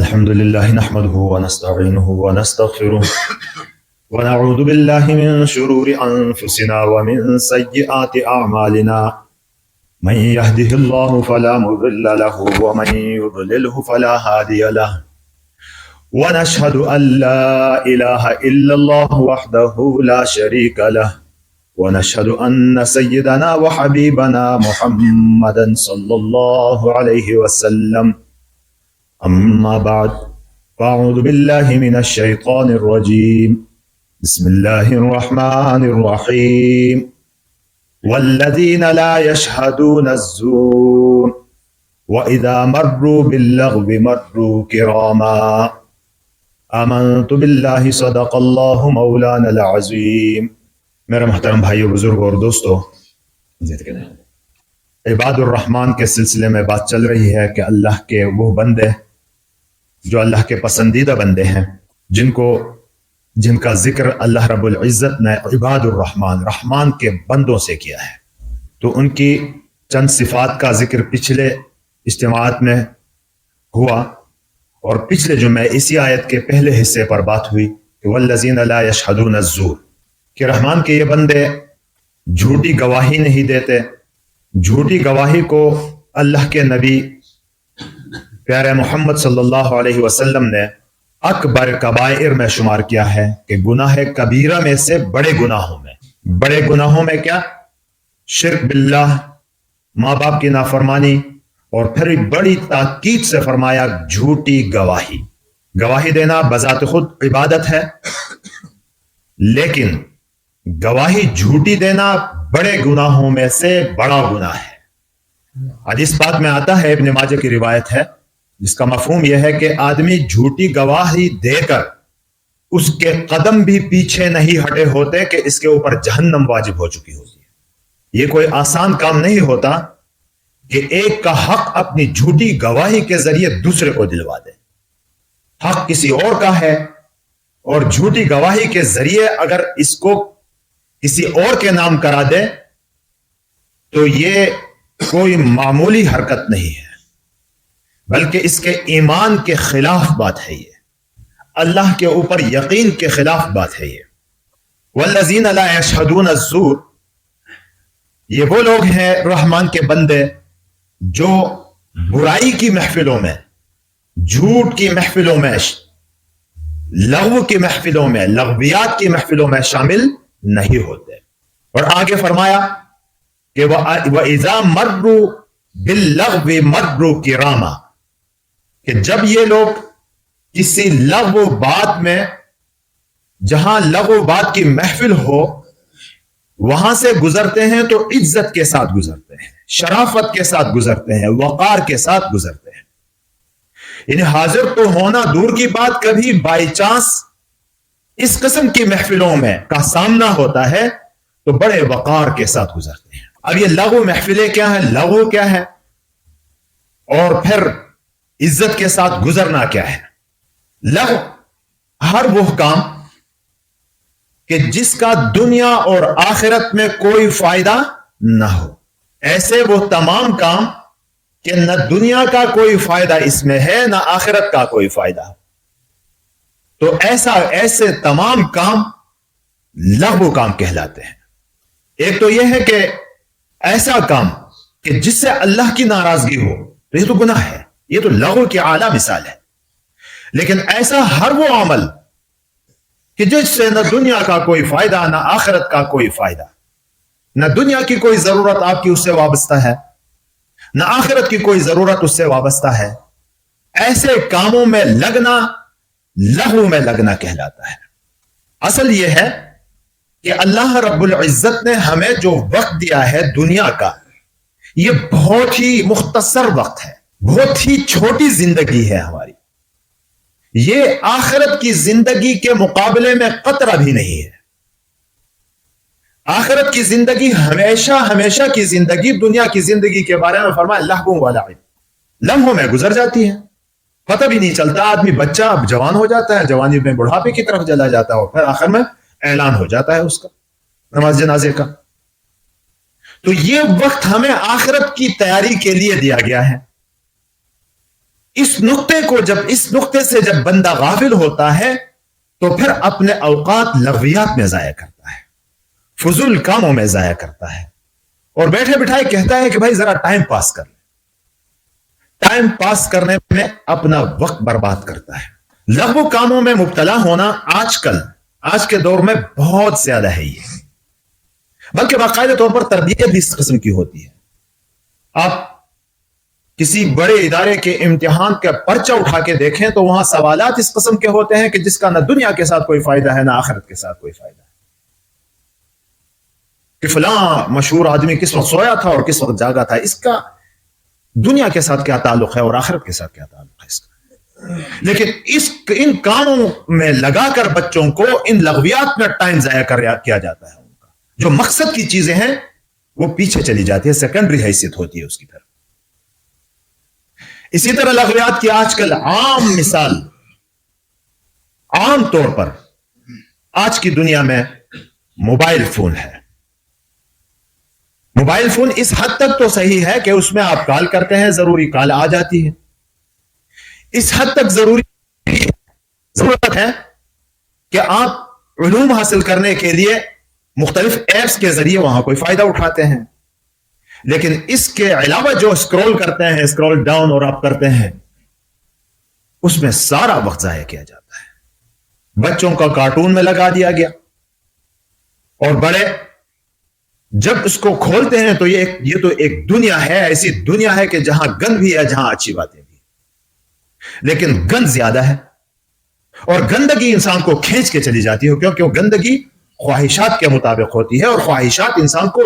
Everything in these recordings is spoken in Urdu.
الحمد لله نحمده ونستعينه ونستغفره ونعوذ بالله من شرور أنفسنا ومن سيئات أعمالنا من يهده الله فلا مضل له ومن يضلله فلا هادي له ونشهد أن لا إله إلا الله وحده لا شريك له ونشهد أن سيدنا وحبيبنا محمدا صلى الله عليه وسلم أما بعد فأعوذ بالله من الشيطان الرجيم بسم الله الرحمن الرحيم والذين لا يشهدون الزور وإذا مروا باللغو مروا كراما آمنت بالله صدق الله مولانا العظيم. میرے محترم بھائیو، بزرگ اور دوستو، عباد الرحمن کے سلسلے میں بات چل رہی ہے کہ اللہ کے وہ بندے جو اللہ کے پسندیدہ بندے ہیں، جن کا ذکر اللہ رب العزت نے عباد الرحمن، رحمان کے بندوں سے کیا ہے. تو ان کی چند صفات کا ذکر پچھلے اجتماعات میں ہوا، اور پچھلے جمعے اسی آیت کے پہلے حصے پر بات ہوئی کہ والذین لا یشہدون الزور، کہ رحمان کے یہ بندے جھوٹی گواہی نہیں دیتے. جھوٹی گواہی کو اللہ کے نبی پیارے محمد صلی اللہ علیہ وسلم نے اکبر کبائر میں شمار کیا ہے کہ گناہ کبیرہ میں سے بڑے گناہوں میں کیا؟ شرک باللہ، ماں باپ کی نافرمانی، اور پھر بڑی تاکید سے فرمایا جھوٹی گواہی دینا بذات خود عبادت ہے، لیکن گواہی جھوٹی دینا بڑے گناہوں میں سے بڑا گناہ ہے. حدیث پاک میں آتا ہے، ابن ماجہ کی روایت ہے، جس کا مفہوم یہ ہے کہ آدمی جھوٹی گواہی دے کر اس کے قدم بھی پیچھے نہیں ہٹے ہوتے کہ اس کے اوپر جہنم واجب ہو چکی ہوتی ہے. یہ کوئی آسان کام نہیں ہوتا کہ ایک کا حق اپنی جھوٹی گواہی کے ذریعے دوسرے کو دلوا دے. حق کسی اور کا ہے، اور جھوٹی گواہی کے ذریعے اگر اس کو کسی اور کے نام کرا دے تو یہ کوئی معمولی حرکت نہیں ہے، بلکہ اس کے ایمان کے خلاف بات ہے. یہ اللہ کے اوپر یقین کے خلاف بات ہے. یہ والذین لا یشہدون الزور، یہ وہ لوگ ہیں رحمان کے بندے جو برائی کی محفلوں میں، جھوٹ کی محفلوں میں، لغو کی محفلوں میں، لغویات کی محفلوں میں شامل نہیں ہوتے. اور آگے فرمایا کہ وَإِذَا مَرُّوا بِاللَّغْوِ مَرُّوا كِرَامًا، کہ جب یہ لوگ کسی لغو بات میں، جہاں لغو بات کی محفل ہو، وہاں سے گزرتے ہیں تو عزت کے ساتھ گزرتے ہیں، شرافت کے ساتھ گزرتے ہیں، وقار کے ساتھ گزرتے ہیں. یعنی حاضر تو ہونا دور کی بات، کبھی بائی چانس اس قسم کی محفلوں میں کا سامنا ہوتا ہے تو بڑے وقار کے ساتھ گزرتے ہیں. اب یہ لغو محفلیں کیا ہیں، لغو کیا ہے، اور پھر عزت کے ساتھ گزرنا کیا ہے؟ لغو ہر وہ کام کہ جس کا دنیا اور آخرت میں کوئی فائدہ نہ ہو. ایسے وہ تمام کام کہ نہ دنیا کا کوئی فائدہ اس میں ہے، نہ آخرت کا کوئی فائدہ. تو ایسے تمام کام لغو کام کہلاتے ہیں. ایک تو یہ ہے کہ ایسا کام کہ جس سے اللہ کی ناراضگی ہو، تو یہ تو گناہ ہے، یہ تو لغو کی اعلیٰ مثال ہے. لیکن ایسا ہر وہ عمل کہ جس سے نہ دنیا کا کوئی فائدہ، نہ آخرت کا کوئی فائدہ، نہ دنیا کی کوئی ضرورت آپ کی اس سے وابستہ ہے، نہ آخرت کی کوئی ضرورت اس سے وابستہ ہے، ایسے کاموں میں لگنا لغو میں لگنا کہلاتا ہے. اصل یہ ہے کہ اللہ رب العزت نے ہمیں جو وقت دیا ہے دنیا کا، یہ بہت ہی مختصر وقت ہے، بہت ہی چھوٹی زندگی ہے ہماری. یہ آخرت کی زندگی کے مقابلے میں قطرہ بھی نہیں ہے. آخرت کی زندگی ہمیشہ کی زندگی دنیا کی زندگی کے بارے میں فرمایا لہو و لعب، لمحوں میں گزر جاتی ہے، پتہ بھی نہیں چلتا. آدمی بچہ اب جوان ہو جاتا ہے، جوانی میں بڑھاپے کی طرف چلا جاتا ہے، اور پھر آخر میں اعلان ہو جاتا ہے اس کا نماز جنازے کا. تو یہ وقت ہمیں آخرت کی تیاری کے لیے دیا گیا ہے. اس نقطے سے جب بندہ غافل ہوتا ہے تو پھر اپنے اوقات لغویات میں ضائع کرتا ہے، فضول کاموں میں ضائع کرتا ہے، اور بیٹھے بٹھائے کہتا ہے کہ بھائی ذرا ٹائم پاس کر لیں، ٹائم پاس کرنے میں اپنا وقت برباد کرتا ہے۔ لغو کاموں میں مبتلا ہونا آج کے دور میں بہت زیادہ ہے، یہ بلکہ باقاعدہ طور پر تربیت بھی اس قسم کی ہوتی ہے۔ آپ کسی بڑے ادارے کے امتحان کا پرچہ اٹھا کے دیکھیں تو وہاں سوالات اس قسم کے ہوتے ہیں کہ جس کا نہ دنیا کے ساتھ کوئی فائدہ ہے نہ آخرت کے ساتھ کوئی فائدہ ہے، کہ فلاں مشہور آدمی کس وقت سویا تھا اور کس وقت جاگا تھا، اس کا دنیا کے ساتھ کیا تعلق ہے اور آخرت کے ساتھ کیا تعلق ہے اس کا۔ لیکن ان کاموں میں لگا کر بچوں کو ان لغویات میں ٹائم ضائع کیا جاتا ہے، ان کا جو مقصد کی چیزیں ہیں وہ پیچھے چلی جاتی ہے، سیکنڈری حیثیت ہوتی ہے اس کی طرف۔ اسی طرح لغویات کی آج کل عام مثال، عام طور پر آج کی دنیا میں موبائل فون ہے۔ موبائل فون اس حد تک تو صحیح ہے کہ اس میں آپ کال کرتے ہیں، ضروری کال آ جاتی ہے، اس حد تک ضرورت ہے کہ آپ علوم حاصل کرنے کے لیے مختلف ایپس کے ذریعے وہاں کوئی فائدہ اٹھاتے ہیں، لیکن اس کے علاوہ جو اسکرول کرتے ہیں، اسکرول ڈاؤن اور اپ کرتے ہیں، اس میں سارا وقت ضائع کیا جاتا ہے۔ بچوں کا کارٹون میں لگا دیا گیا، اور بڑے جب اس کو کھولتے ہیں تو یہ تو ایک دنیا ہے، ایسی دنیا ہے کہ جہاں گند بھی ہے، جہاں اچھی باتیں بھی، لیکن گند زیادہ ہے، اور گندگی انسان کو کھینچ کے چلی جاتی ہے، کیونکہ وہ گندگی خواہشات کے مطابق ہوتی ہے، اور خواہشات انسان کو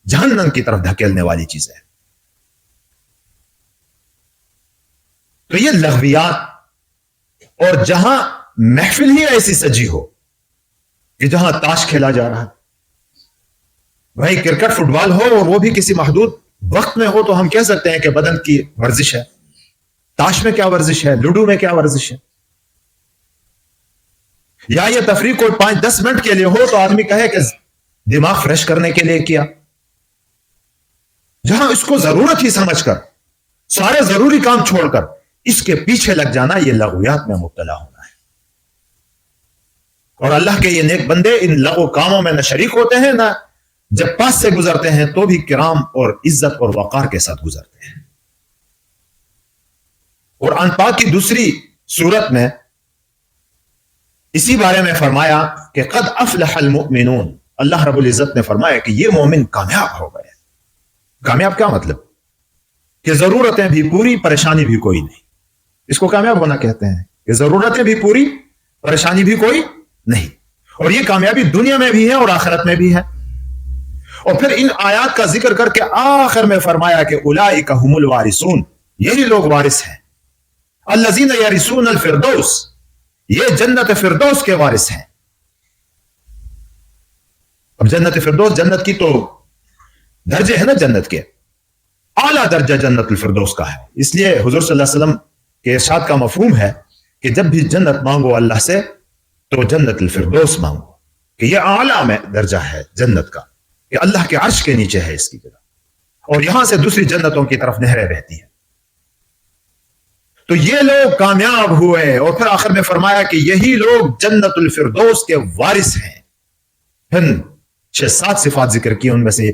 جہنم کی طرف دھکیلنے والی چیز ہے۔ تو یہ لغویات، اور جہاں محفل ہی ایسی سجی ہو کہ جہاں تاش کھیلا جا رہا ہے، بھائی کرکٹ فٹ بال ہو اور وہ بھی کسی محدود وقت میں ہو، تو ہم کہہ سکتے ہیں کہ بدن کی ورزش ہے۔ تاش میں کیا ورزش ہے، لوڈو میں کیا ورزش ہے؟ یا یہ تفریح کوئی 5-10 منٹ کے لیے ہو تو آدمی کہے کہ دماغ فریش کرنے کے لیے کیا، جہاں اس کو ضرورت ہی سمجھ کر سارے ضروری کام چھوڑ کر اس کے پیچھے لگ جانا، یہ لغویات میں مبتلا ہونا ہے۔ اور اللہ کے یہ نیک بندے ان لغو کاموں میں نہ شریک ہوتے ہیں، نہ جب پاس سے گزرتے ہیں تو بھی کرام اور عزت اور وقار کے ساتھ گزرتے ہیں۔ قرآن پاک کی دوسری سورت میں اسی بارے میں فرمایا کہ قد افلح المؤمنون، اللہ رب العزت نے فرمایا کہ یہ مومن کامیاب ہو گئے۔ کامیاب کیا مطلب؟ کہ ضرورتیں بھی پوری، پریشانی بھی کوئی نہیں، اس کو کامیاب ہونا کہتے ہیں، کہ ضرورتیں بھی پوری، پریشانی بھی کوئی نہیں، اور یہ کامیابی دنیا میں بھی ہے اور آخرت میں بھی ہے۔ اور پھر ان آیات کا ذکر کر کے آخر میں فرمایا کہ اولئک هم الوارثون، یہی لوگ وارث ہیں، الذین یرثون الفردوس، یہ جنت فردوس کے وارث ہیں۔ اب جنت فردوس، جنت کی تو درجے ہیں نا، جنت کے اعلیٰ درجہ جنت الفردوس کا ہے، اس لیے حضور صلی اللہ علیہ وسلم کے ارشاد کا مفہوم ہے کہ جب بھی جنت مانگو اللہ سے تو جنت الفردوس مانگو، کہ یہ اعلیٰ میں درجہ ہے جنت کا، کہ اللہ کے عرش کے نیچے ہے اس کی جگہ، اور یہاں سے دوسری جنتوں کی طرف نہریں بہتی ہیں۔ تو یہ لوگ کامیاب ہوئے، اور پھر آخر میں فرمایا کہ یہی لوگ جنت الفردوس کے وارث ہیں۔ پھر 6-7 صفات ذکر کی، ان میں سے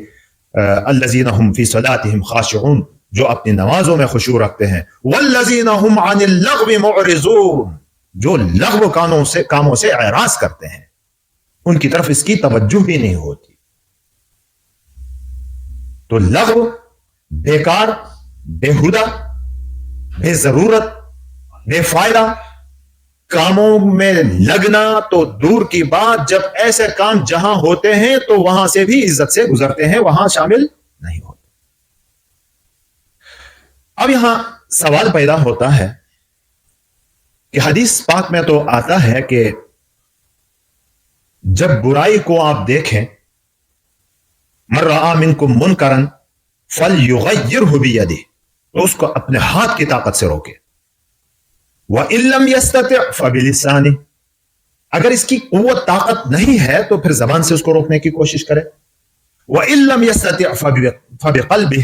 الذین هم فی صلاتهم خاشعون، جو اپنی نمازوں میں خشوع رکھتے ہیں، والذین هم عن اللغو معرضون، جو لغو کاموں سے اعراض کرتے ہیں، ان کی طرف اس کی توجہ ہی نہیں ہوتی۔ تو لغو، بیکار، بےہودہ، بے ضرورت، بے فائدہ کاموں میں لگنا تو دور کی بات، جب ایسے کام جہاں ہوتے ہیں تو وہاں سے بھی عزت سے گزرتے ہیں، وہاں شامل نہیں ہوتے۔ اب یہاں سوال پیدا ہوتا ہے کہ حدیث پاک میں تو آتا ہے کہ جب برائی کو آپ دیکھیں، من رأى منکم منکرا فلیغیرہ بیدہ، تو اس کو اپنے ہاتھ کی طاقت سے روکے، وَإِن لَّمْ يَسْتَطِعْ فَبِلِسَانِهِ، اگر اس کی قوت طاقت نہیں ہے تو پھر زبان سے اس کو روکنے کی کوشش کرے، وَإِن لَّمْ يَسْتَطِعْ فَبِقَلْبِهِ،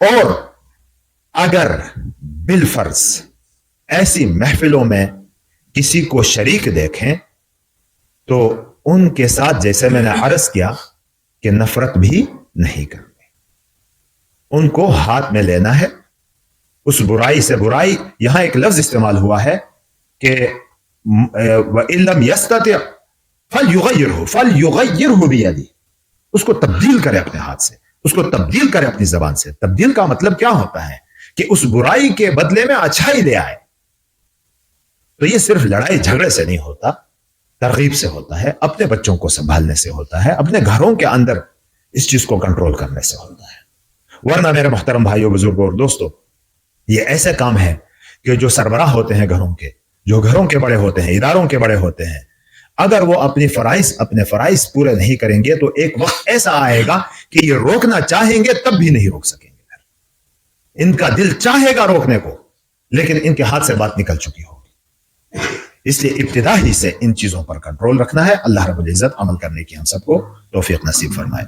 اور اگر بالفرض ایسی محفلوں میں کسی کو شریک دیکھیں تو ان کے ساتھ جیسے میں نے عرض کیا کہ نفرت بھی نہیں کرنی، ان کو ہاتھ میں لینا ہے، اس برائی سے برائی، یہاں ایک لفظ استعمال ہوا ہے کہ وَإِن لَمْ يَسْتَطِعْ فَلْيُغَيِّرْهُ بِيَدِهِ، اس کو تبدیل کرے اپنے ہاتھ سے، اس کو تبدیل کرے اپنی زبان سے۔ تبدیل کا مطلب کیا ہوتا ہے کہ اس برائی کے بدلے میں اچھائی لے آئے۔ تو یہ صرف لڑائی جھگڑے سے نہیں ہوتا، ترغیب سے ہوتا ہے، اپنے بچوں کو سنبھالنے سے ہوتا ہے، اپنے گھروں کے اندر اس چیز کو کنٹرول کرنے سے ہوتا ہے۔ ورنہ میرے محترم بھائیوں، بزرگوں اور دوستوں، یہ ایسے کام ہے کہ جو سربراہ ہوتے ہیں گھروں کے، جو گھروں کے بڑے ہوتے ہیں، اداروں کے بڑے ہوتے ہیں، اگر وہ اپنے فرائض پورے نہیں کریں گے تو ایک وقت ایسا آئے گا کہ یہ روکنا چاہیں گے تب بھی نہیں روک سکیں گے۔ ان کا دل چاہے گا روکنے کو، لیکن ان کے ہاتھ سے بات نکل چکی ہوگی۔ اس لیے ابتدا ہی سے ان چیزوں پر کنٹرول رکھنا ہے۔ اللہ رب العزت عمل کرنے کی ہم سب کو توفیق نصیب فرمائے۔